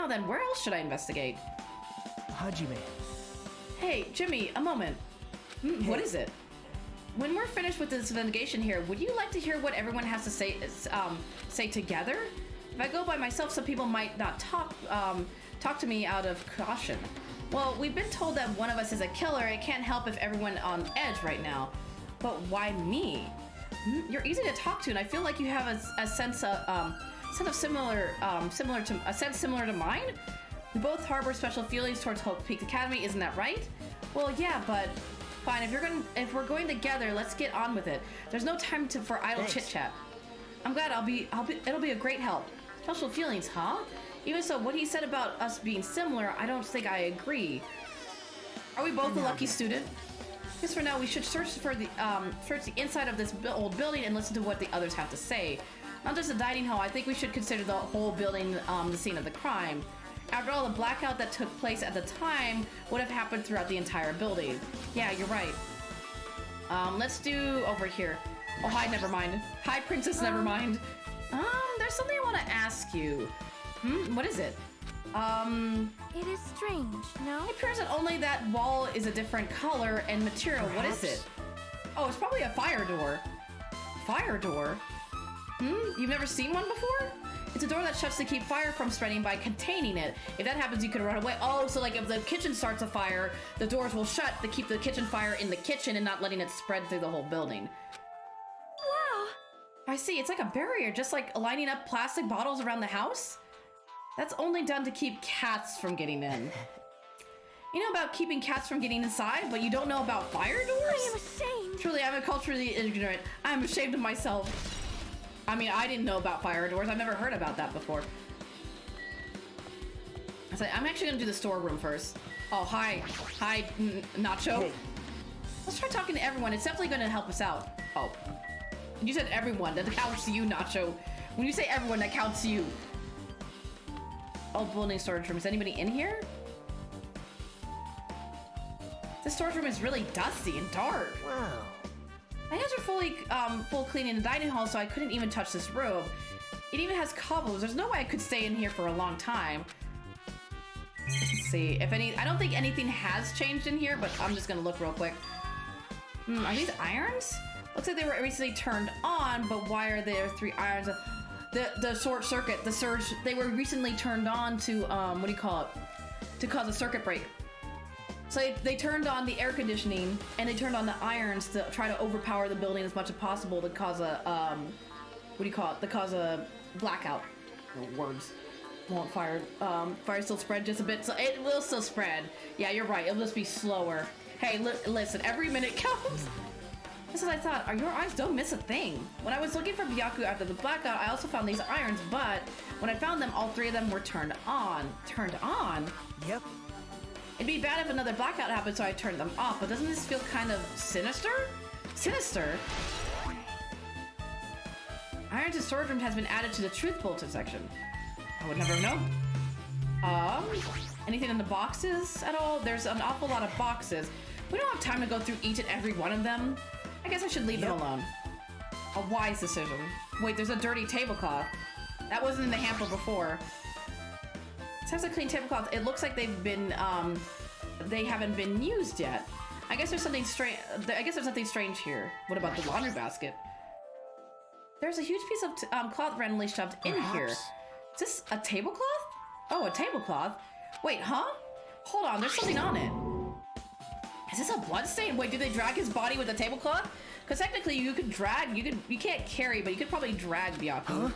then, where else should I investigate? Hajime. Hey, Jimmy, a moment. What is it? When we're finished with this investigation here, would you like to hear what everyone has to say together? If I go by myself, some people might not talk to me out of caution. Well, we've been told that one of us is a killer. It can't help if everyone's on edge right now. But why me? You're easy to talk to, and I feel like you have a sense similar to mine. We both harbor special feelings towards Hope Peak Academy, isn't that right? Well, yeah, but fine. If we're going together, let's get on with it. There's no time for idle chit chat. I'm glad it'll be a great help. Special feelings, huh? Even so, what he said about us being similar, I don't think I agree. Are we both a lucky student? I guess for now we should search the inside of this old building and listen to what the others have to say. Not just the dining hall. I think we should consider the whole building the scene of the crime. After all, the blackout that took place at the time would have happened throughout the entire building. Yeah, you're right. Let's do over here. Oh, hi, never mind. Hi, Princess, never mind. There's something I want to ask you. What is it? It is strange, no? It appears that only that wall is a different color and material. Perhaps? What is it? Oh, it's probably a fire door. Fire door? You've never seen one before? It's a door that shuts to keep fire from spreading by containing it. If that happens, you could run away. Oh, so like if the kitchen starts a fire, the doors will shut to keep the kitchen fire in the kitchen and not letting it spread through the whole building. Wow! I see, it's like a barrier, just like lining up plastic bottles around the house? That's only done to keep cats from getting in. You know about keeping cats from getting inside, but you don't know about fire doors? I am ashamed. Truly, I'm culturally ignorant. I'm ashamed of myself. I mean, I didn't know about fire doors. I've never heard about that before. I'm actually gonna do the storeroom first. Oh, hi. Hi, Nacho. Hey. Let's try talking to everyone. It's definitely gonna help us out. Oh. You said everyone. That counts to you, Nacho. When you say everyone, that counts to you. Old building storage room. Is anybody in here? This storage room is really dusty and dark. Wow. My hands are fully full cleaning the dining hall, so I couldn't even touch this room. It even has cobwebs. There's no way I could stay in here for a long time. Let's see if any. I don't think anything has changed in here, but I'm just gonna look real quick. Are these irons? Looks like they were recently turned on, but why are there 3 irons? The short circuit, the surge. They were recently turned on to what do you call it? To cause a circuit break. So they turned on the air conditioning and they turned on the irons to try to overpower the building as much as possible to cause a what do you call it? To cause a blackout. Words won't fire. Fire still spread just a bit, so it will still spread. Yeah, you're right. It'll just be slower. Hey, listen. Every minute counts. Just as I thought, your eyes don't miss a thing. When I was looking for Byaku after the blackout, I also found these irons, but when I found them, all 3 of them were turned on. Turned on? Yep. It'd be bad if another blackout happened, so I turned them off, but doesn't this feel kind of sinister? Sinister? Irons in storage room has been added to the truth bulletin section. I would never know. Anything in the boxes at all? There's an awful lot of boxes. We don't have time to go through each and every one of them. I guess I should leave them alone. A wise decision. Wait, there's a dirty tablecloth. That wasn't in the hamper before. It has a clean tablecloth. It looks like they've been, they haven't been used yet. I guess there's something strange. I guess there's something strange here. What about the laundry basket? There's a huge piece of cloth randomly shoved in here. Is this a tablecloth? Oh, a tablecloth. Wait, huh? Hold on, there's something on it. Is this a blood stain? Wait, did they drag his body with a tablecloth? Because technically you could drag, you can't carry, but you could probably drag Byaku.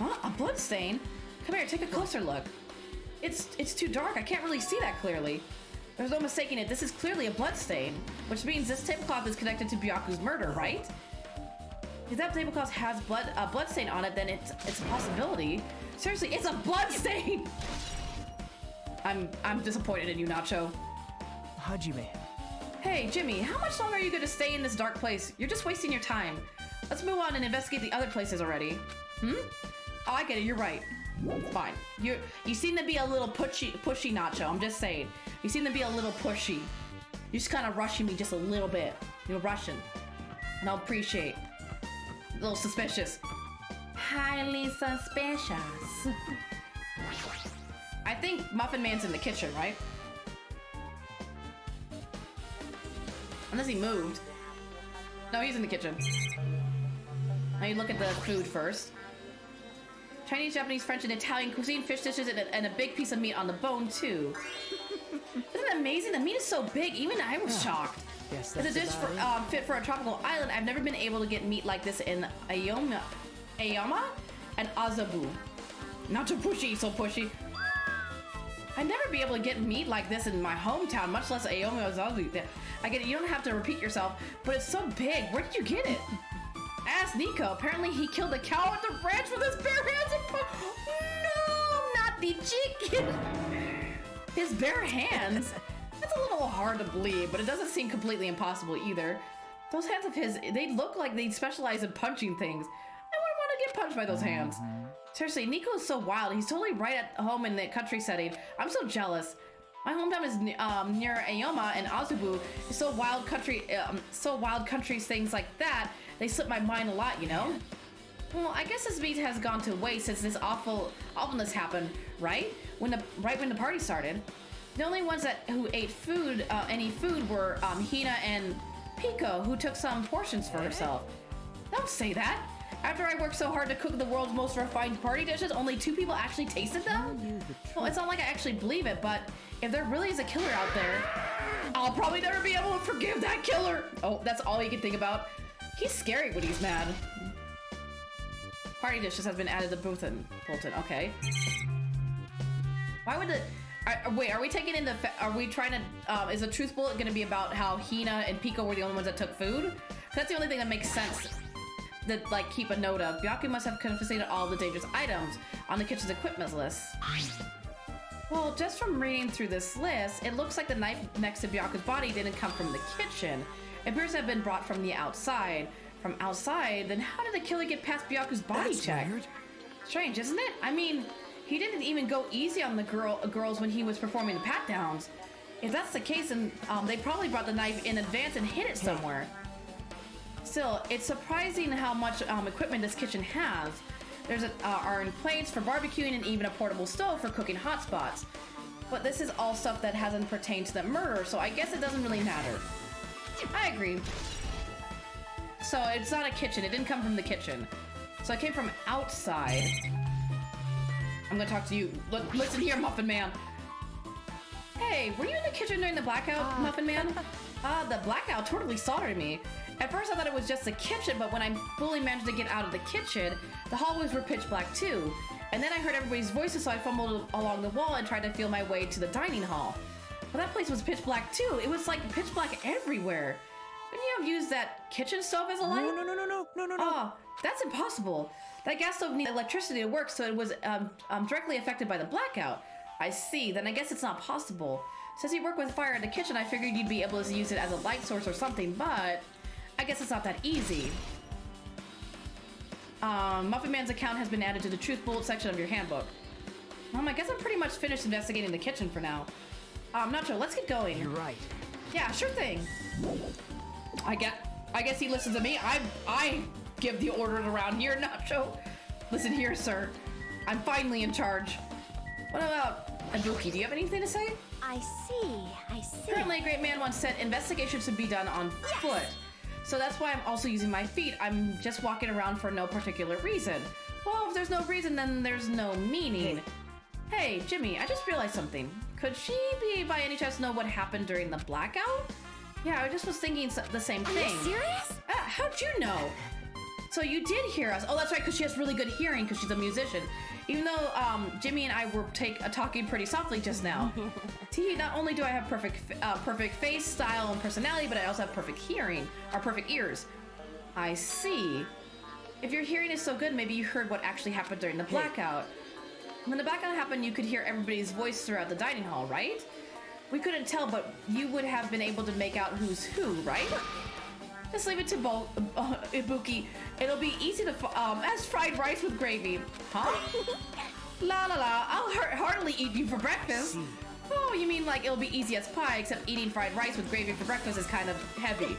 Huh? A blood stain? Come here, take a closer look. It's too dark. I can't really see that clearly. There's no mistaking it. This is clearly a blood stain, which means this tablecloth is connected to Byaku's murder, right? If that tablecloth has a blood stain on it, then it's a possibility. Seriously, it's a blood stain. I'm disappointed in you, Nacho. Hajime. Hey, Jimmy, how much longer are you going to stay in this dark place? You're just wasting your time. Let's move on and investigate the other places already. Oh, I get it. You're right. Fine. You seem to be a little pushy, Nacho. I'm just saying. You seem to be a little pushy. You're just kind of rushing me just a little bit. You're rushing. And I'll appreciate. A little suspicious. Highly suspicious. I think Muffin Man's in the kitchen, right? Unless he moved. No, he's in the kitchen. Now you look at the food first. Chinese, Japanese, French, and Italian cuisine, fish dishes, and a big piece of meat on the bone, too. Isn't it amazing? The meat is so big, even I was shocked. Yes, It's a dish fit for a tropical island. I've never been able to get meat like this in Ayoma and Azabu. Not too pushy, so pushy. I'd never be able to get meat like this in my hometown, much less Ayoma or Azabu. I get it, you don't have to repeat yourself, but it's so big. Where did you get it? Ask Nico. Apparently he killed a cow at the ranch with his bare hands and no, not the chicken. His bare hands? That's a little hard to believe, but it doesn't seem completely impossible either. Those hands of his, they look like they specialize in punching things. I wouldn't want to get punched by those hands. Seriously, Nico is so wild. He's totally right at home in the country setting. I'm so jealous. My hometown is near Ayoma and Azubu. It's so wild countries, things like that. They slip my mind a lot, you know? Well, I guess this meat has gone to waste since this awfulness happened, right? Right when the party started. The only ones who ate any food were Hina and Pico, who took some portions for herself. Don't say that. After I worked so hard to cook the world's most refined party dishes, only 2 people actually tasted them? Well, it's not like I actually believe it, but if there really is a killer out there, I'll probably never be able to forgive that killer. Oh, that's all you can think about. He's scary when he's mad. Party dishes has been added to Bolton. Okay. Why would the... wait, are we taking into... Are we trying to... is the truth bullet going to be about how Hina and Pico were the only ones that took food? That's the only thing that makes sense. That, like, keep a note of. Byaku must have confiscated all the dangerous items on the kitchen's equipment list. Well, just from reading through this list, it looks like the knife next to Byaku's body didn't come from the kitchen. It appears to have been brought from the outside. From outside? Then how did the killer get past Byaku's body check? Weird. Strange, isn't it? I mean, he didn't even go easy on the girls when he was performing the pat-downs. If that's the case, then they probably brought the knife in advance and hid it somewhere. Still, it's surprising how much equipment this kitchen has. There's iron plates for barbecuing and even a portable stove for cooking hot spots. But this is all stuff that hasn't pertained to the murder, so I guess it doesn't really matter. I agree. So it's not a kitchen. It didn't come from the kitchen. So it came from outside. I'm gonna talk to you. Listen here, Muffin Man. Hey, were you in the kitchen during the blackout, Muffin Man? The blackout totally startled me. At first I thought it was just the kitchen, but when I fully managed to get out of the kitchen, the hallways were pitch black too. And then I heard everybody's voices, so I fumbled along the wall and tried to feel my way to the dining hall. But that place was pitch black too. It was like pitch black everywhere. Couldn't you have used that kitchen stove as a light? No. Oh, that's impossible. That gas stove needed electricity to work, so it was directly affected by the blackout. I see, then I guess it's not possible. Since you work with fire in the kitchen, I figured you'd be able to use it as a light source or something, but I guess it's not that easy. Muffin Man's account has been added to the Truth Bullet section of your handbook. I guess I'm pretty much finished investigating the kitchen for now. Nacho, let's get going. You're right. Yeah, sure thing. I guess he listens to me. I give the orders around here, Nacho. Listen here, sir. I'm finally in charge. What about Ibuki? Do you have anything to say? I see. Apparently, a great man once said investigations should be done on foot. So that's why I'm also using my feet. I'm just walking around for no particular reason. Well, if there's no reason, then there's no meaning. Hey, Jimmy, I just realized something. Could she be by any chance know what happened during the blackout? Yeah, I just was thinking the same thing. Are you serious? How'd you know? So you did hear us. Oh, that's right, because she has really good hearing because she's a musician. Even though Jimmy and I were talking pretty softly just now. See, not only do I have perfect face, style, and personality, but I also have perfect hearing, or perfect ears. I see. If your hearing is so good, maybe you heard what actually happened during the blackout. When the blackout happened, you could hear everybody's voice throughout the dining hall, right? We couldn't tell, but you would have been able to make out who's who, right? Just leave it to Ibuki. It'll be easy to as fried rice with gravy. Huh? La la la, I'll heartily eat you for breakfast. Oh, you mean like it'll be easy as pie, except eating fried rice with gravy for breakfast is kind of heavy.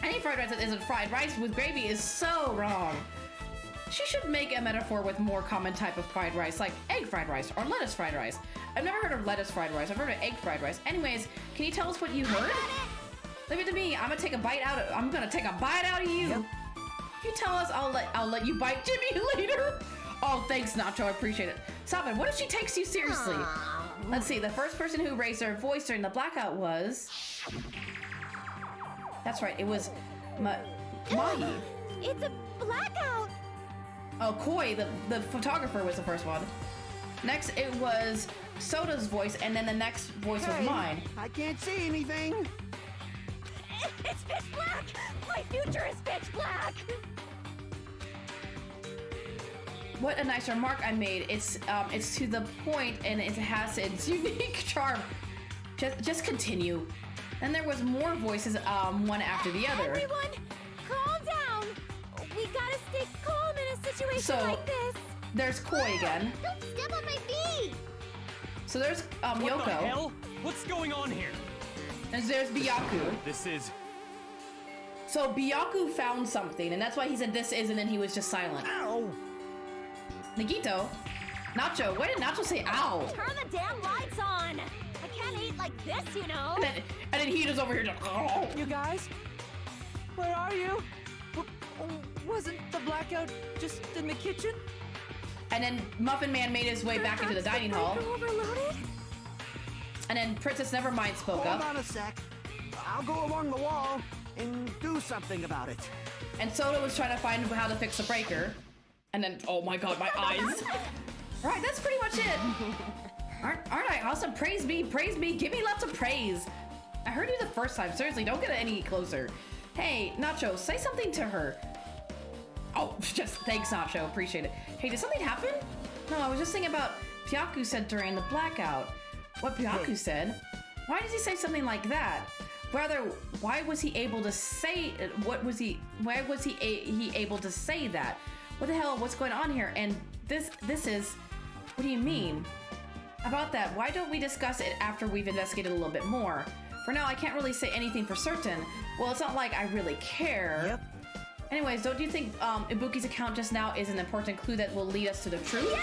Any fried rice that isn't fried rice with gravy is so wrong. She should make a metaphor with more common type of fried rice, like egg fried rice or lettuce fried rice. I've never heard of lettuce fried rice. I've heard of egg fried rice. Anyways, can you tell us what you heard? Leave it to me. I'm gonna take a bite out of you. Yep. If you tell us, I'll let you bite Jimmy later. Oh, thanks, Nacho. I appreciate it. Stop it. What if she takes you seriously? Let's see. The first person who raised their voice during the blackout was... That's right. It was Mahi. It's a blackout. Oh, Koi, the photographer, was the first one. Next, it was Soda's voice, and then the next voice was mine. I can't see anything. It's pitch black. My future is pitch black. What a nice remark I made. It's to the point, and it has its unique charm. Just continue. And there was more voices, one after the other. Everyone, calm down. We gotta stay calm in a situation like this. There's Koi again. Don't step on my feet. So there's What Yoko. the hell? What's going on here? And there's Byaku. This is... So Byaku found something, and that's why he said this is, and then he was just silent. Ow! Nagito. Nacho. Why did Nacho say ow? Turn the damn lights on. I can't eat like this, you know. And then he is over here just, oh. You guys? Where are you? Wasn't the blackout just in the kitchen? And then Muffin Man made his way back into the dining hall. Overloaded? And then Princess Nevermind spoke Hold up. on a sec. I'll go along the wall and do something about it. And Soda was trying to find how to fix the breaker. And then, oh my god, my eyes. Right, that's pretty much it. Aren't I awesome? Praise me, give me lots of praise. I heard you the first time. Seriously, don't get any closer. Hey, Nacho, say something to her. Oh, just thanks, Nacho. Appreciate it. Hey, did something happen? No, I was just thinking about Byaku said during the blackout. What Byaku said? Why did he say something like that? Rather, why was he able to say? Why was he able to say that? What the hell? What's going on here? And this is. What do you mean? About that, why don't we discuss it after we've investigated a little bit more? For now, I can't really say anything for certain. Well, it's not like I really care. Yep. Anyways, don't you think Ibuki's account just now is an important clue that will lead us to the truth?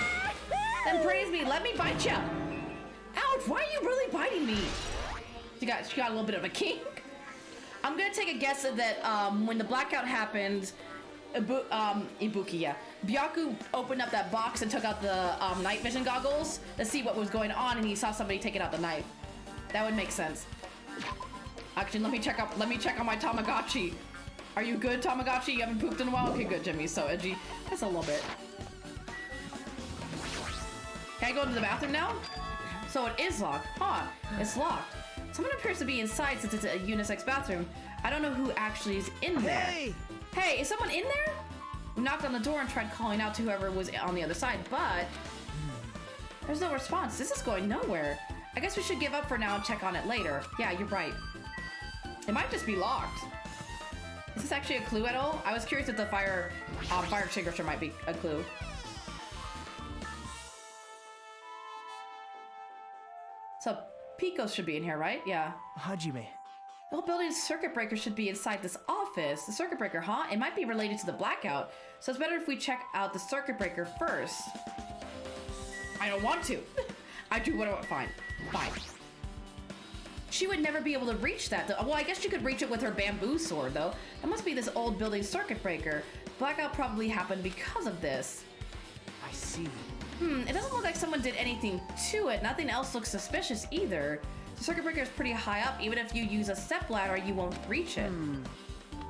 Then praise me, let me bite you. Ouch, why are you really biting me? She got a little bit of a kink. I'm gonna take a guess that when the blackout happened, Ibuki, yeah. Byaku opened up that box and took out the night vision goggles to see what was going on, and he saw somebody taking out the knife. That would make sense. Actually, let me check on my Tamagotchi. Are you good, Tamagotchi? You haven't pooped in a while? Okay, good, Jimmy. So edgy. Just a little bit. Can I go into the bathroom now? So it is locked. Huh. It's locked. Someone appears to be inside since it's a unisex bathroom. I don't know who actually is in there. Hey! Hey, is someone in there? We knocked on the door and tried calling out to whoever was on the other side, but there's no response. This is going nowhere. I guess we should give up for now and check on it later. Yeah, you're right. It might just be locked. Is this actually a clue at all? I was curious if the fire extinguisher might be a clue. So Pico should be in here, right? Yeah. Hajime. The whole building's circuit breaker should be inside this office. The circuit breaker, huh? It might be related to the blackout. So it's better if we check out the circuit breaker first. I don't want to. I do what I want. Fine. She would never be able to reach that. Well, I guess she could reach it with her bamboo sword, though. That must be this old building circuit breaker. Blackout probably happened because of this. I see. It doesn't look like someone did anything to it. Nothing else looks suspicious either. The circuit breaker is pretty high up. Even if you use a stepladder, you won't reach it.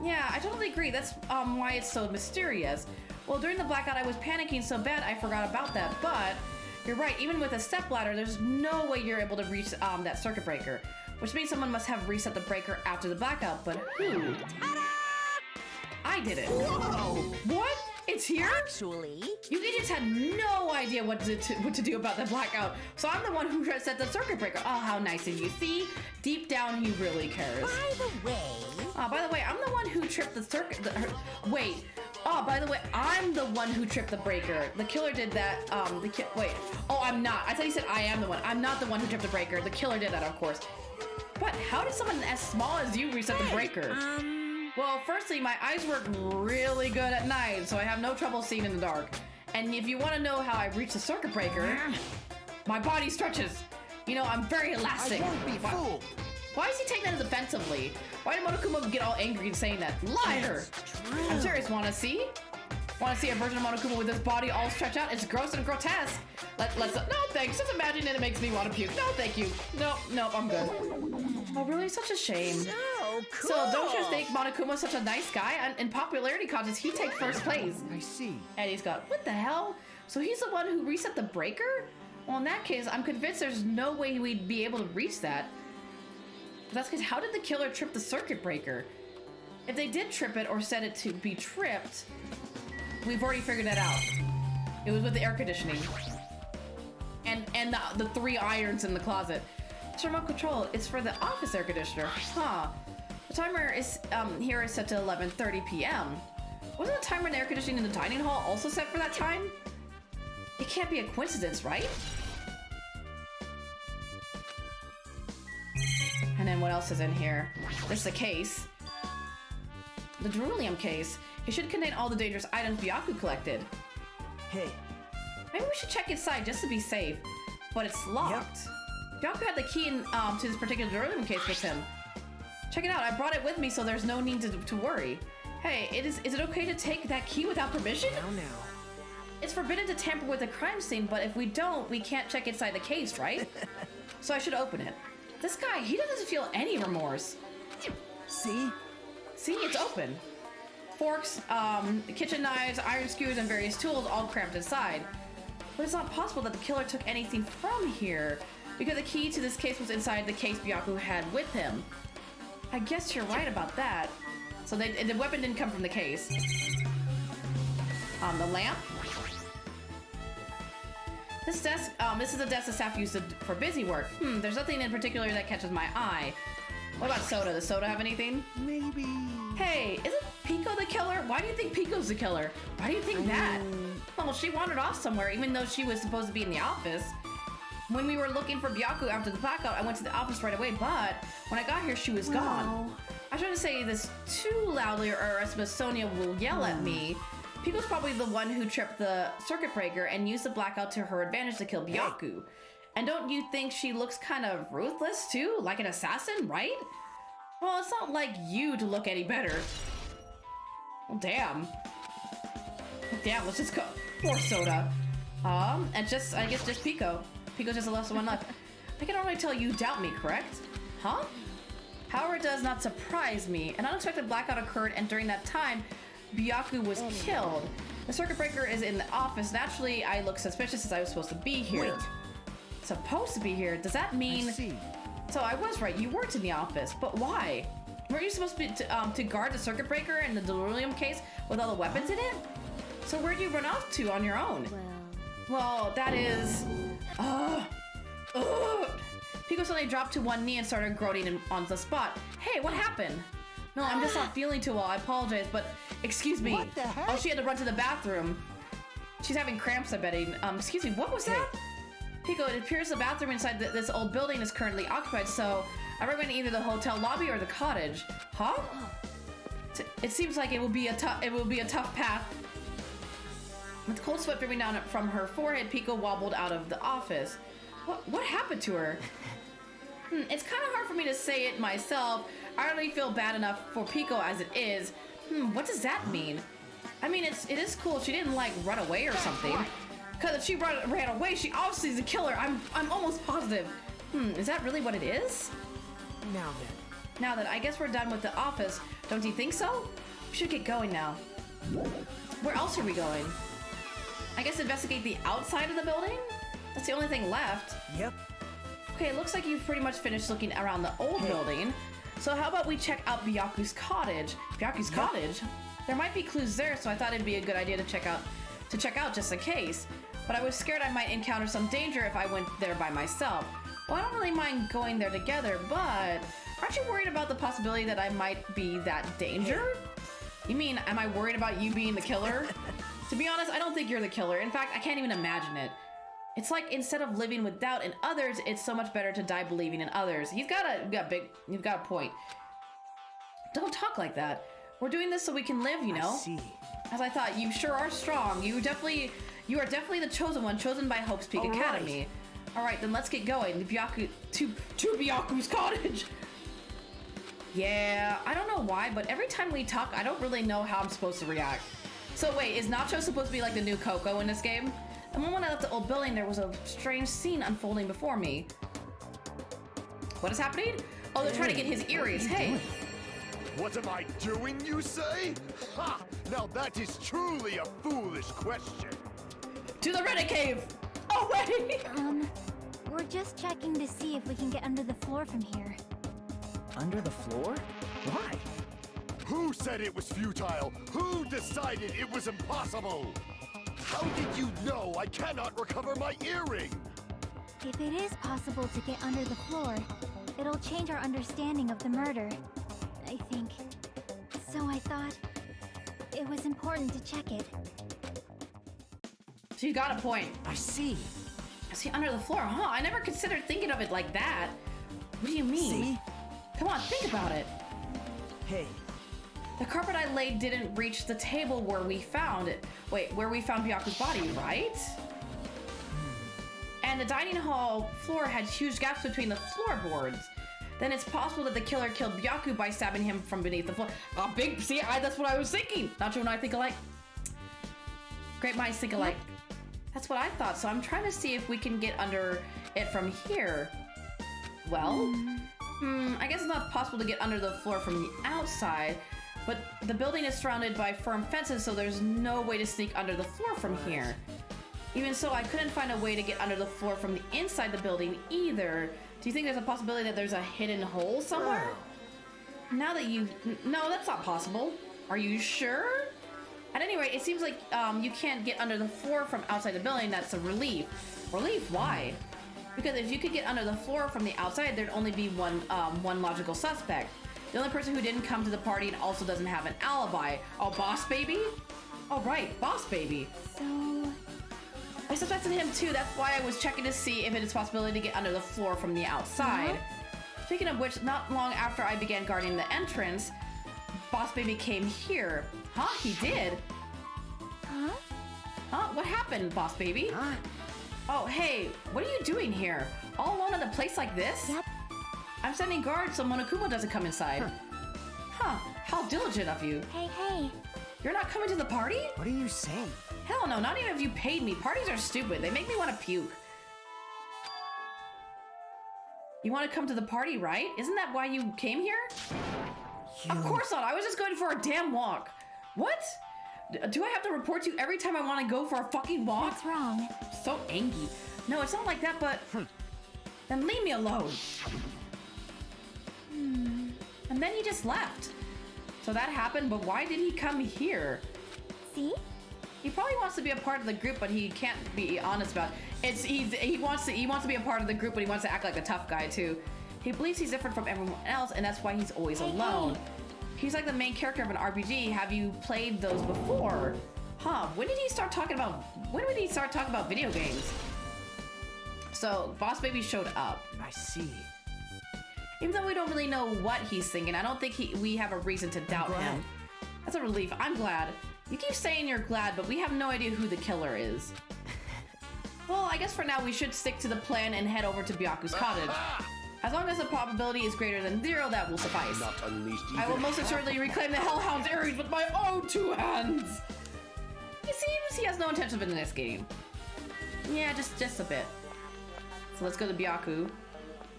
Yeah, I totally agree. That's why it's so mysterious. Well, during the blackout, I was panicking so bad I forgot about that. But you're right. Even with a stepladder, there's no way you're able to reach that circuit breaker. Which means someone must have reset the breaker after the blackout. But who? I did it. Whoa! What? It's here? Actually, You idiots had no idea what to do about the blackout. So I'm the one who set the circuit breaker. Oh, how nice of you. See? Deep down, he really cares. by the way, By the way, I'm the one who tripped the circuit. Wait. Oh, by the way, I'm the one who tripped the breaker. The killer did that. Wait. Oh, I'm not. I thought he said I am the one. I'm not the one who tripped the breaker. The killer did that, of course. But how did someone as small as you reset the breaker? Well, firstly, my eyes work really good at night, so I have no trouble seeing in the dark. And if you want to know how I reach the circuit breaker, my body stretches. You know, I'm very elastic. I won't be fooled. Why is he taking that as offensively? Why did Monokuma get all angry and saying that? Liar! I'm serious, wanna see? Wanna see a version of Monokuma with his body all stretched out? It's gross and grotesque. Let's no thanks, just imagine it makes me want to puke. No, thank you. No, I'm good. Oh, really? Such a shame. So cool. So, don't you think Monokuma's such a nice guy? And in popularity contests, he takes first place. I see. And he's got, what the hell? So he's the one who reset the breaker? Well, in that case, I'm convinced there's no way we'd be able to reach that. That's because how did the killer trip the circuit breaker? If they did trip it or set it to be tripped, we've already figured that out. It was with the air conditioning. And the 3 irons in the closet. It's remote control. It's for the office air conditioner. Huh. The timer is here is set to 11:30 p.m. Wasn't the timer in the air conditioning in the dining hall also set for that time? It can't be a coincidence, right? And then what else is in here? This is a case. The Derulium case. It should contain all the dangerous items Byaku collected. Hey. Maybe we should check inside just to be safe. But it's locked. Byaku had the key to this particular Derulium case with him. Check it out. I brought it with me, so there's no need to worry. Hey, is it okay to take that key without permission? Now. It's forbidden to tamper with a crime scene, but if we don't, we can't check inside the case, right? So I should open it. This guy, he doesn't feel any remorse. See? See, it's open. Forks, kitchen knives, iron skewers, and various tools all cramped inside. But it's not possible that the killer took anything from here, because the key to this case was inside the case Byaku had with him. I guess you're right about that. So the weapon didn't come from the case. The lamp. This desk, this is the desk the staff used for busy work. There's nothing in particular that catches my eye. What about Soda? Does Soda have anything? Maybe. Hey, isn't Pico the killer? Why do you think Pico's the killer? Why do you think that? Well, she wandered off somewhere, even though she was supposed to be in the office. When we were looking for Byaku after the blackout, I went to the office right away, but when I got here, she was gone. I shouldn't say this too loudly or else Miss Sonia will yell at me. Pico's probably the one who tripped the circuit breaker and used the blackout to her advantage to kill Byaku. And don't you think she looks kind of ruthless too? Like an assassin, right? Well, it's not like you to look any better. Well, damn. Damn, let's just go. Poor Soda. And I guess just Pico. Pico's just the last one left. I can already tell you doubt me, correct? Huh? However, it does not surprise me. An unexpected blackout occurred, and during that time, Byaku was killed. The circuit breaker is in the office. Naturally, I look suspicious as I was supposed to be here. Wait. Supposed to be here? Does that mean... I see. So I was right. You weren't in the office, but why? Weren't you supposed to be to guard the circuit breaker and the Derulium case with all the weapons in it? So where'd you run off to on your own? Well, that is... Pico suddenly dropped to one knee and started groaning on the spot. Hey, what happened? No, I'm just not feeling too well. I apologize, but excuse me. What the heck? Oh, she had to run to the bathroom. She's having cramps, I betting. Excuse me, what was that? Pico, it appears the bathroom inside this old building is currently occupied, so I recommend either the hotel lobby or the cottage. Huh? It seems like it will be a tough path. With cold sweat dripping down from her forehead, Pico wobbled out of the office. What happened to her? It's kind of hard for me to say it myself. I already feel bad enough for Pico as it is. What does that mean? I mean, it is cool she didn't like run away or something. Because if she ran away, she obviously is a killer. I'm almost positive. Is that really what it is? Now then, I guess we're done with the office. Don't you think so? We should get going now. Where else are we going? I guess investigate the outside of the building? That's the only thing left. Yep. Okay, it looks like you've pretty much finished looking around the old building. So how about we check out Byaku's cottage? Byaku's cottage? There might be clues there, so I thought it'd be a good idea to check out just in case. But I was scared I might encounter some danger if I went there by myself. Well, I don't really mind going there together, but aren't you worried about the possibility that I might be that danger? You mean, am I worried about you being the killer? To be honest, I don't think you're the killer. In fact, I can't even imagine it. It's like instead of living with doubt in others, it's so much better to die believing in others. You've got a point. Don't talk like that. We're doing this so we can live, you know? I see. As I thought, you sure are strong. You are definitely the chosen one, chosen by Hope's Peak All right. Academy. All right, then let's get going. To Byaku's cottage. Yeah, I don't know why, but every time we talk, I don't really know how I'm supposed to react. So wait, is Nacho supposed to be like the new Coco in this game? The moment I left the old building, there was a strange scene unfolding before me. What is happening? Oh, they're trying to get his earrings. Hey. What am I doing, you say? Ha! Now that is truly a foolish question. To the Reddit cave! Oh, wait! We're just checking to see if we can get under the floor from here. Under the floor? Why? Who said it was futile? Who decided it was impossible? How did you know I cannot recover my earring? If it is possible to get under the floor, it'll change our understanding of the murder, I think. So I thought it was important to check it. So you got a point. I see. See, under the floor, huh? I never considered thinking of it like that. What do you mean? See? Come on, think about it. Hey, The carpet I laid didn't reach the table where we found it. Wait, where we found Byaku's body, right? And the dining hall floor had huge gaps between the floorboards. Then it's possible that the killer killed Byaku by stabbing him from beneath the floor. That's what I was thinking. Nacho and I think alike. Great minds think alike. That's what I thought, so I'm trying to see if we can get under it from here. Well, I guess it's not possible to get under the floor from the outside, but the building is surrounded by firm fences, so there's no way to sneak under the floor from here. Even so, I couldn't find a way to get under the floor from the inside the building either. Do you think there's a possibility that there's a hidden hole somewhere? Now that no, that's not possible. Are you sure? At any rate, it seems like you can't get under the floor from outside the building. That's a relief. Relief? Why? Because if you could get under the floor from the outside, there'd only be one logical suspect. The only person who didn't come to the party and also doesn't have an alibi. Oh, Boss Baby? Oh, right, Boss Baby. So... I suspected him too. That's why I was checking to see if it is possibility to get under the floor from the outside. Speaking of which, not long after I began guarding the entrance, Boss Baby came here. Huh? He did? Huh? Huh? What happened, Boss Baby? Huh? Oh, hey, what are you doing here? All alone in a place like this? Yep. I'm standing guard so Monokuma doesn't come inside. Huh, how diligent of you. Hey. You're not coming to the party? What are you saying? Hell no, not even if you paid me. Parties are stupid. They make me want to puke. You want to come to the party, right? Isn't that why you came here? Of course not. I was just going for a damn walk. What? Do I have to report to you every time I want to go for a fucking walk? That's wrong. So angry. No, it's not like that, but... Then leave me alone. And then he just left. So that happened, but why did he come here? See? He probably wants to be a part of the group, but he can't be honest about it. He wants to be a part of the group, but he wants to act like a tough guy too. He believes he's different from everyone else, and that's why he's always alone. He's like the main character of an RPG. Have you played those before? Huh? When did he start talking about video games? So Boss Baby showed up. I see. Even though we don't really know what he's thinking, I don't think we have a reason to doubt him. That's a relief. I'm glad. You keep saying you're glad, but we have no idea who the killer is. Well, I guess for now we should stick to the plan and head over to Byaku's cottage. As long as the probability is greater than 0, that will suffice. Not unleashed even. I will most assuredly reclaim the Hellhound's earrings with my own 2 hands. It seems he has no intention of investigating. Yeah, just a bit. So let's go to Byaku.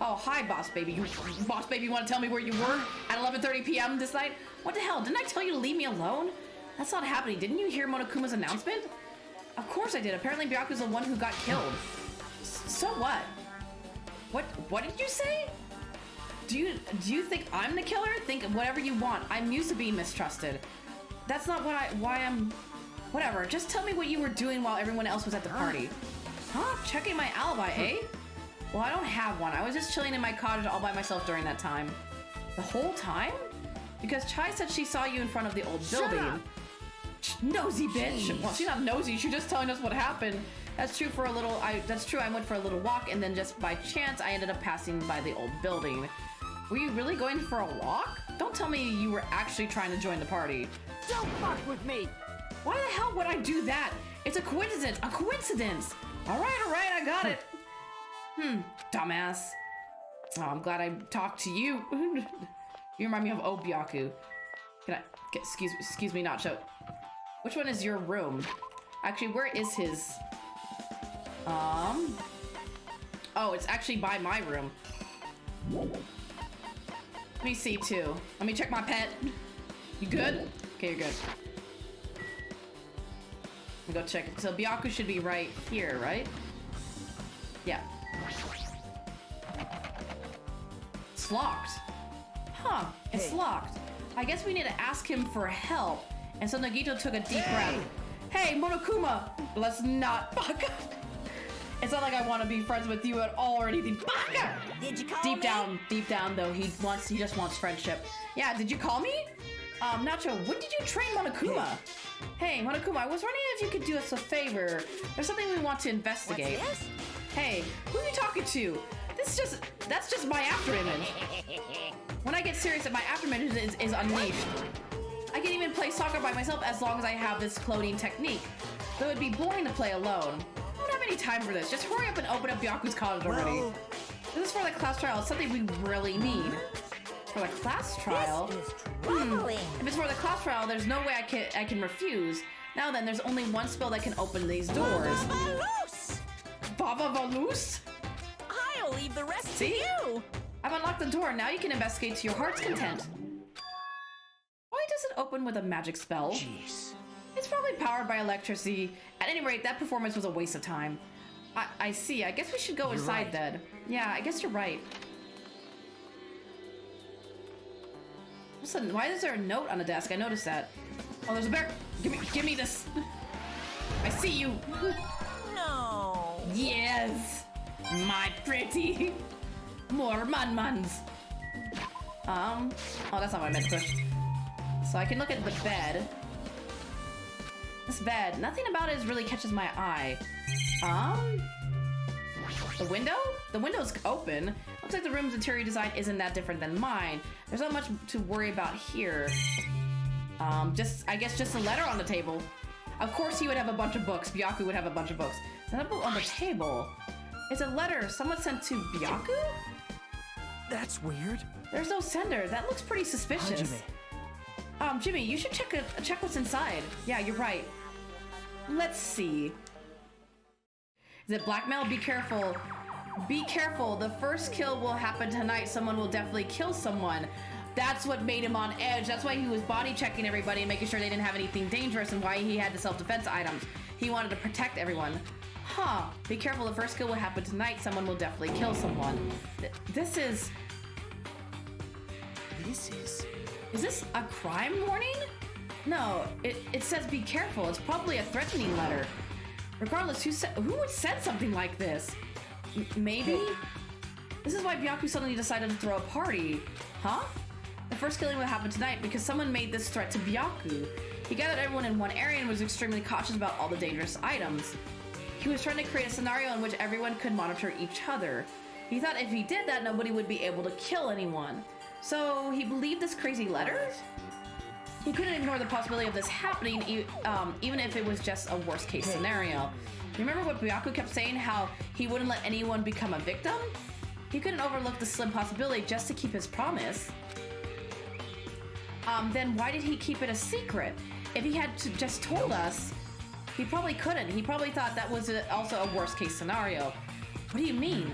Oh, hi, Boss Baby. Boss Baby, want to tell me where you were at 11:30 p.m. this night? What the hell? Didn't I tell you to leave me alone? That's not happening. Didn't you hear Monokuma's announcement? Of course I did. Apparently Byaku's the one who got killed. So what? What did you say? Do you think I'm the killer? Think whatever you want. I'm used to being mistrusted. That's not why I'm... Whatever. Just tell me what you were doing while everyone else was at the party. Huh? Checking my alibi, eh? Well, I don't have one. I was just chilling in my cottage all by myself during that time. The whole time? Because Chai said she saw you in front of the old building. up. Nosy bitch. Well, she's not nosy. She's just telling us what happened. That's true for a little. That's true. I went for a little walk, and then just by chance, I ended up passing by the old building. Were you really going for a walk? don't tell me you were actually trying to join the party. Don't fuck with me! Why the hell would I do that? It's a coincidence, a coincidence. All right, I got it. Dumbass. Oh, I'm glad I talked to you. You remind me of Obyaku. Can I, excuse me, Nacho. Which one is your room? Actually, where is his? Oh, it's actually by my room. Let me see too. Let me check my pet. You good? Okay, you're good. Let me go check it. So Byaku should be right here, right? Yeah. It's locked. Huh, it's locked. I guess we need to ask him for help. And so Nagito took a deep breath. Hey, Monokuma! Let's not fuck up. It's not like I want to be friends with you at all or anything. Baka! Did you call me? Deep down though, he just wants friendship. Yeah, did you call me? Nacho, when did you train Monokuma? Hey, Monokuma, I was wondering if you could do us a favor. There's something we want to investigate. What's this? Hey, who are you talking to? That's just my after image. When I get serious, my after image is unleashed. I can even play soccer by myself as long as I have this cloning technique. Though it'd be boring to play alone. I don't have any time for this. Just hurry up and open up Byaku's college already. This is for the class trial. It's something we really need. For the class trial? This is troubling. If it's for the class trial, there's no way I can refuse. Now then, there's only one spell that can open these doors. Baba Valus? I'll leave the rest See? to you. I've unlocked the door. Now you can investigate to your heart's content. Why does it open with a magic spell? Jeez. It's probably powered by electricity. At any rate, that performance was a waste of time. I see. I guess we should go inside right. then. Yeah, I guess you're right. Listen, why is there a note on the desk? I noticed that. Oh, there's a bear. Give me this. I see you. No. Yes, my pretty. More man-mans. Oh, that's not what I meant to push. So I can look at the bed. This bed, nothing about it really catches my eye. The window? The window's open. Looks like the room's interior design isn't that different than mine. There's not much to worry about here. I guess just a letter on the table. Of course he would have a bunch of books. Byaku would have a bunch of books. There's a book on the table. It's a letter someone sent to Byaku? That's weird. There's no sender. That looks pretty suspicious. Jimmy, you should check what's inside. Yeah, you're right. Let's see. Is it blackmail? Be careful. Be careful. The first kill will happen tonight. Someone will definitely kill someone. That's what made him on edge. That's why he was body checking everybody and making sure they didn't have anything dangerous, and why he had the self-defense items. He wanted to protect everyone. Huh. Be careful. The first kill will happen tonight. Someone will definitely kill someone. This is... Is this a crime warning? No, it says be careful. It's probably a threatening letter. Regardless, who would send something like this? Maybe? This is why Byaku suddenly decided to throw a party. Huh? The first killing will happen tonight because someone made this threat to Byaku. He gathered everyone in one area and was extremely cautious about all the dangerous items. He was trying to create a scenario in which everyone could monitor each other. He thought if he did that, nobody would be able to kill anyone. So he believed this crazy letter? He couldn't ignore the possibility of this happening, even if it was just a worst-case scenario. Remember what Byaku kept saying, how he wouldn't let anyone become a victim? He couldn't overlook the slim possibility just to keep his promise. Then why did he keep it a secret? If he had just told us, he probably couldn't. He probably thought that was also a worst-case scenario. What do you mean?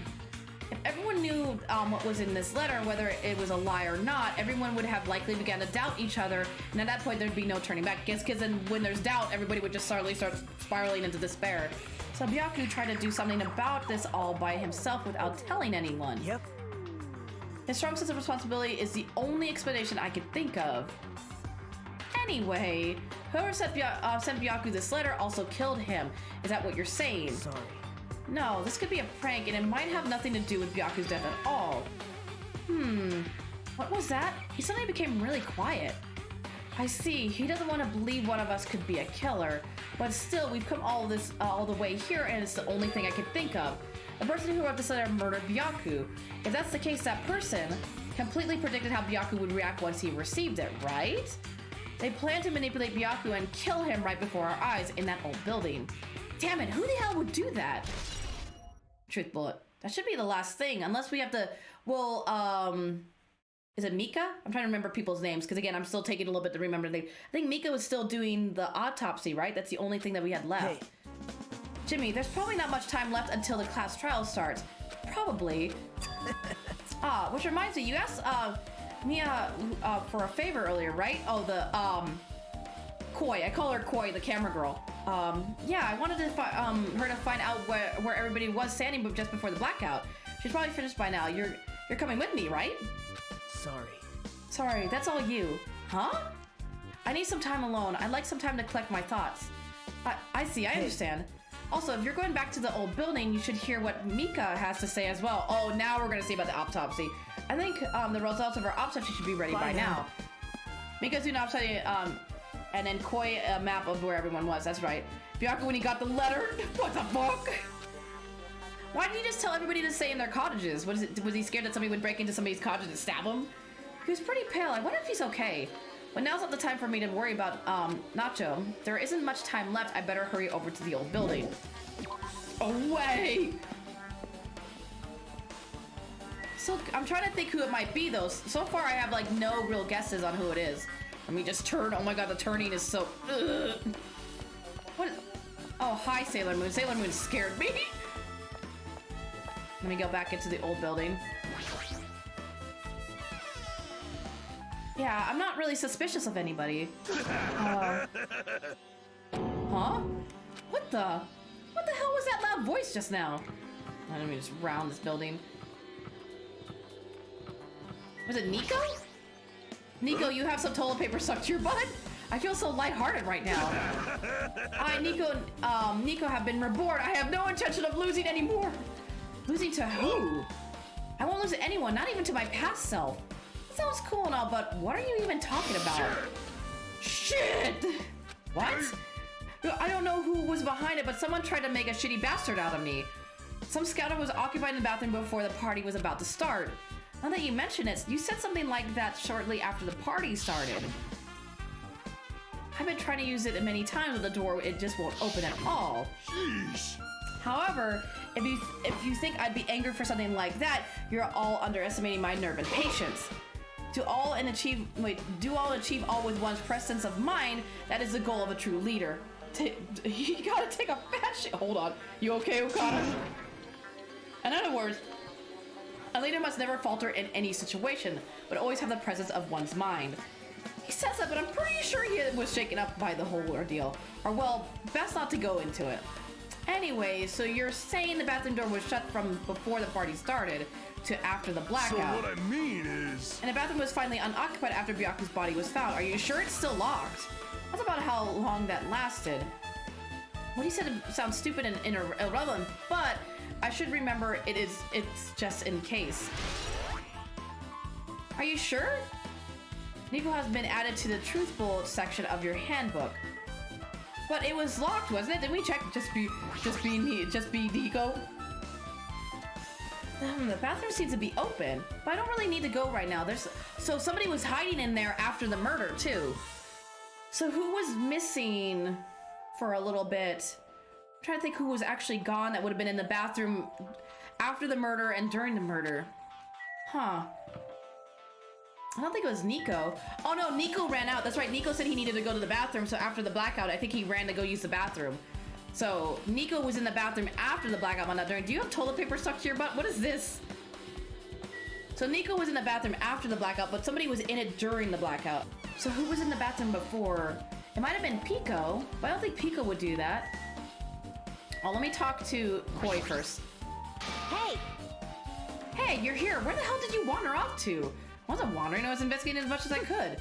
If everyone knew what was in this letter, whether it was a lie or not, everyone would have likely begun to doubt each other, and at that point there'd be no turning back. Because then when there's doubt, everybody would just slowly start spiraling into despair. So Byaku tried to do something about this all by himself without telling anyone. Yep. His strong sense of responsibility is the only explanation I could think of. Anyway, whoever sent Byaku this letter also killed him. Is that what you're saying? Sorry. No, this could be a prank, and it might have nothing to do with Byaku's death at all. What was that? He suddenly became really quiet. I see, he doesn't want to believe one of us could be a killer, but still, we've come all the way here, and it's the only thing I could think of. The person who wrote this letter murdered Byaku. If that's the case, that person, completely predicted how Byaku would react once he received it, right? They planned to manipulate Byaku and kill him right before our eyes in that old building. Damn it, who the hell would do that? Truth bullet. That should be the last thing, unless we have to, well, is it Mika? I'm trying to remember people's names, because again, I'm still taking a little bit to remember. I think Mika was still doing the autopsy, right? That's the only thing that we had left. Hey. Jimmy, there's probably not much time left until the class trial starts. Probably. Which reminds me, you asked Mia for a favor earlier, right? Oh, the Koi. I call her Koi, the camera girl. Yeah, I wanted to her to find out where everybody was standing, but just before the blackout. She's probably finished by now. You're coming with me, right? Sorry, that's all you. Huh? I need some time alone. I'd like some time to collect my thoughts. I see, I understand. Also, if you're going back to the old building, you should hear what Mika has to say as well. Oh, now we're gonna see about the autopsy. I think the results of our autopsy should be ready by now. Mika's doing autopsy, and then Koi a map of where everyone was. That's right. Byaku, when he got the letter, what the fuck? Why didn't he just tell everybody to stay in their cottages? Was he scared that somebody would break into somebody's cottage and stab him? He was pretty pale. I wonder if he's okay. But now's not the time for me to worry about Nacho. There isn't much time left. I better hurry over to the old building. Away! So I'm trying to think who it might be though. So far I have like no real guesses on who it is. Let me just turn. Oh my god, the turning is so... Ugh. What? Oh, hi Sailor Moon. Sailor Moon scared me. Let me go back into the old building. Yeah, I'm not really suspicious of anybody. Huh? What the hell was that loud voice just now? Let me just round this building. Was it Nico? Nico, you have some toilet paper stuck to your butt? I feel so lighthearted right now. Nico have been reborn. I have no intention of losing anymore. Losing to who? I won't lose to anyone, not even to my past self. Sounds cool and all, but what are you even talking about? Shit! What? I don't know who was behind it, but someone tried to make a shitty bastard out of me. Some scouter was occupying the bathroom before the party was about to start. Now that you mention it, you said something like that shortly after the party started. I've been trying to use it many times with the door, it just won't open at all. Sheesh. However, if you think I'd be angry for something like that, you're all underestimating my nerve and patience. Do all achieve all with one's presence of mind. That is the goal of a true leader. You gotta take a fat shit. Hold on. You okay, Okada? In other words, a leader must never falter in any situation, but always have the presence of one's mind. He says that, but I'm pretty sure he was shaken up by the whole ordeal. Or well, best not to go into it. Anyway, so you're saying the bathroom door was shut from before the party started to after the blackout. So what I mean is... And the bathroom was finally unoccupied after Byaku's body was found. Are you sure it's still locked? That's about how long that lasted. What he said sounds stupid and irrelevant, but I should remember it's just in case. Are you sure? Nico has been added to the truth bullet section of your handbook. But it was locked, wasn't it? Didn't we check? Just be Nico. The bathroom seems to be open, but I don't really need to go right now. So somebody was hiding in there after the murder too. So who was missing for a little bit? I'm trying to think who was actually gone that would have been in the bathroom after the murder and during the murder. Huh. I don't think it was Nico. Oh no, Nico ran out. That's right, Nico said he needed to go to the bathroom, so after the blackout, I think he ran to go use the bathroom. So, Nico was in the bathroom after the blackout, but not during. Do you have toilet paper stuck to your butt? What is this? So, Nico was in the bathroom after the blackout, but somebody was in it during the blackout. So, who was in the bathroom before? It might have been Pico, but I don't think Pico would do that. Oh, let me talk to Koi first. Hey! Hey, you're here. Where the hell did you wander off to? I wasn't wandering. I was investigating as much as I could.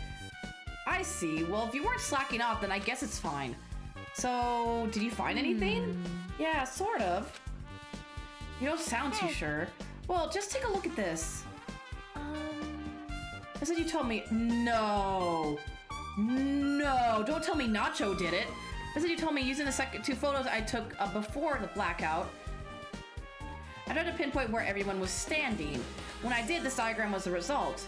I see. Well, if you weren't slacking off, then I guess it's fine. So, did you find anything? Yeah, sort of. You don't sound too sure. Well, just take a look at this. I said you told me. No. No, don't tell me Nacho did it. I said you told me using the second two photos I took before the blackout. I tried to pinpoint where everyone was standing. When I did, this diagram was the result.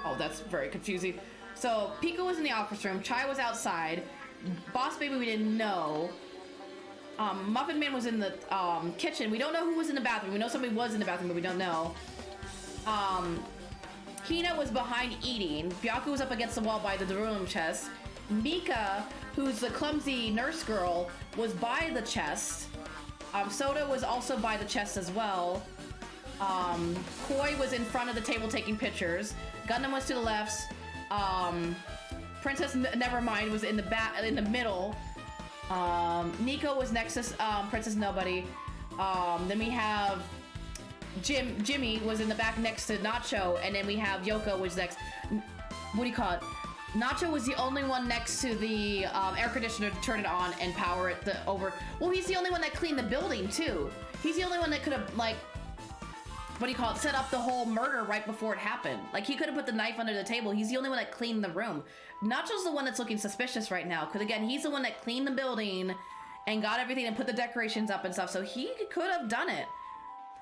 Oh, that's very confusing. So Pico was in the office room, Chai was outside, Boss Baby we didn't know, Muffin Man was in the kitchen. We don't know who was in the bathroom. We know somebody was in the bathroom, but we don't know. Hina was behind eating. Byaku was up against the wall by the room chest. Mika, who's the clumsy nurse girl, was by the chest. Soda was also by the chest as well. Koi was in front of the table taking pictures. Gundam was to the left. Princess Nevermind was in the middle. Nico was next to Princess Nobody. Then we have Jimmy was in the back next to Nacho, and then we have Yoko was next. What do you call it? Nacho was the only one next to the air conditioner to turn it on and power it over. Well, he's the only one that cleaned the building too. He's the only one that could have, like, what do you call it, set up the whole murder right before it happened. Like, he could have put the knife under the table. He's the only one that cleaned the room. Nacho's the one that's looking suspicious right now, because again, he's the one that cleaned the building and got everything and put the decorations up and stuff, so he could have done it.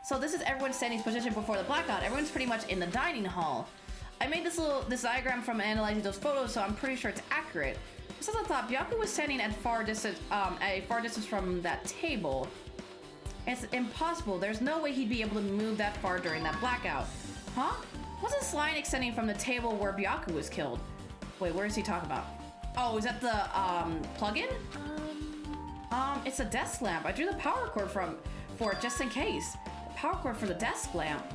So this is everyone standing position before the blackout. Everyone's pretty much in the dining hall. I made this diagram from analyzing those photos, so I'm pretty sure it's accurate. Just as I thought, Byaku was standing at a far distance from that table. It's impossible. There's no way he'd be able to move that far during that blackout. Huh? What's this line extending from the table where Byaku was killed? Wait, where is he talking about? Oh, is that the plug-in? It's a desk lamp. I drew the power cord for it just in case. The power cord for the desk lamp.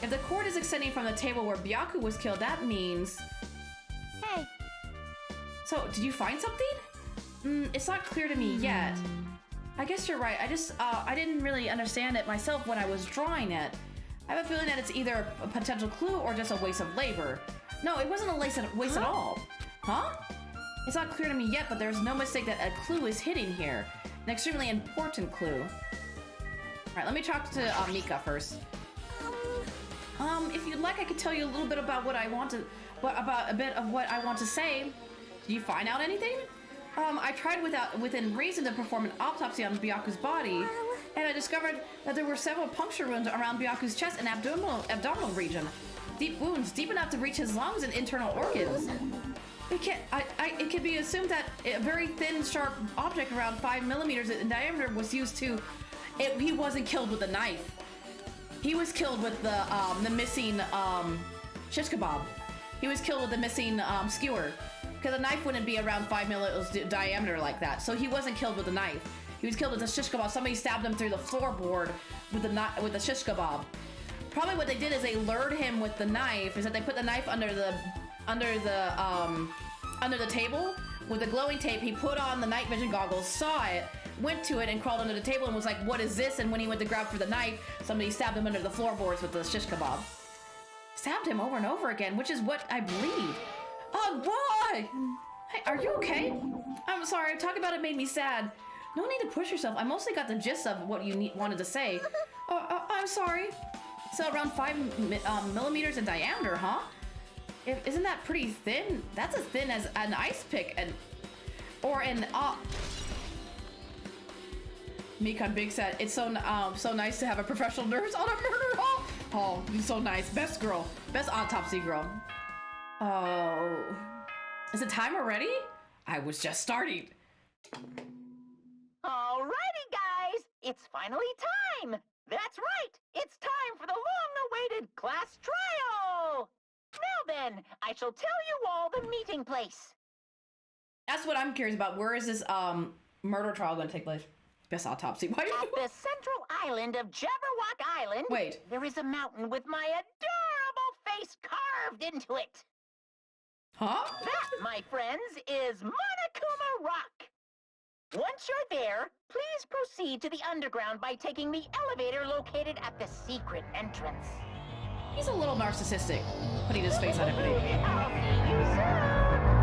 If the cord is extending from the table where Byaku was killed, that means... Hey. So, did you find something? It's not clear to me yet. I guess you're right. I didn't really understand it myself when I was drawing it. I have a feeling that it's either a potential clue or just a waste of labor. No, it wasn't a waste at all. Huh? It's not clear to me yet, but there's no mistake that a clue is hidden here. An extremely important clue. Alright, let me talk to Mika first. If you'd like, I could tell you a little bit about what I want to say. Did you find out anything? I tried within reason to perform an autopsy on Byaku's body, and I discovered that there were several puncture wounds around Byaku's chest and abdominal region. Deep wounds, deep enough to reach his lungs and internal organs. It can be assumed that a very thin, sharp object around 5 millimeters in diameter was used to... he wasn't killed with a knife. He was killed with the missing shish kebab. He was killed with the missing skewer. Because a knife wouldn't be around 5 millimeters diameter like that. So he wasn't killed with a knife. He was killed with a shish kebab. Somebody stabbed him through the floorboard with the shish kebab. Probably what they did is they lured him with the knife. Is that they put the knife under the table with the glowing tape. He put on the night vision goggles, saw it, went to it, and crawled under the table and was like, "What is this?" And when he went to grab for the knife, somebody stabbed him under the floorboards with the shish kebab. Stabbed him over and over again, which is what I believe. Oh, boy! Hey, are you okay? I'm sorry, talking about it made me sad. No need to push yourself. I mostly got the gist of what you wanted to say. I'm sorry. So around 5 millimeters in diameter, huh? Isn't that pretty thin? That's as thin as an ice pick Mikan Big said, "It's so nice to have a professional nurse on a murder hall." Oh, you're so nice. Best girl. Best autopsy girl. Oh. Is it time already? I was just starting. Alrighty, guys. It's finally time. That's right. It's time for the long-awaited class trial. Now then, I shall tell you all the meeting place. That's what I'm curious about. Where is this murder trial going to take place? Best autopsy. Why At the central island of Jabberwock Island, Wait. there is a mountain with my adorable face carved into it. Huh? That, my friends, is Monokuma Rock. Once you're there, please proceed to the underground by taking the elevator located at the secret entrance. He's a little narcissistic, putting his face on everything. I'll see you soon.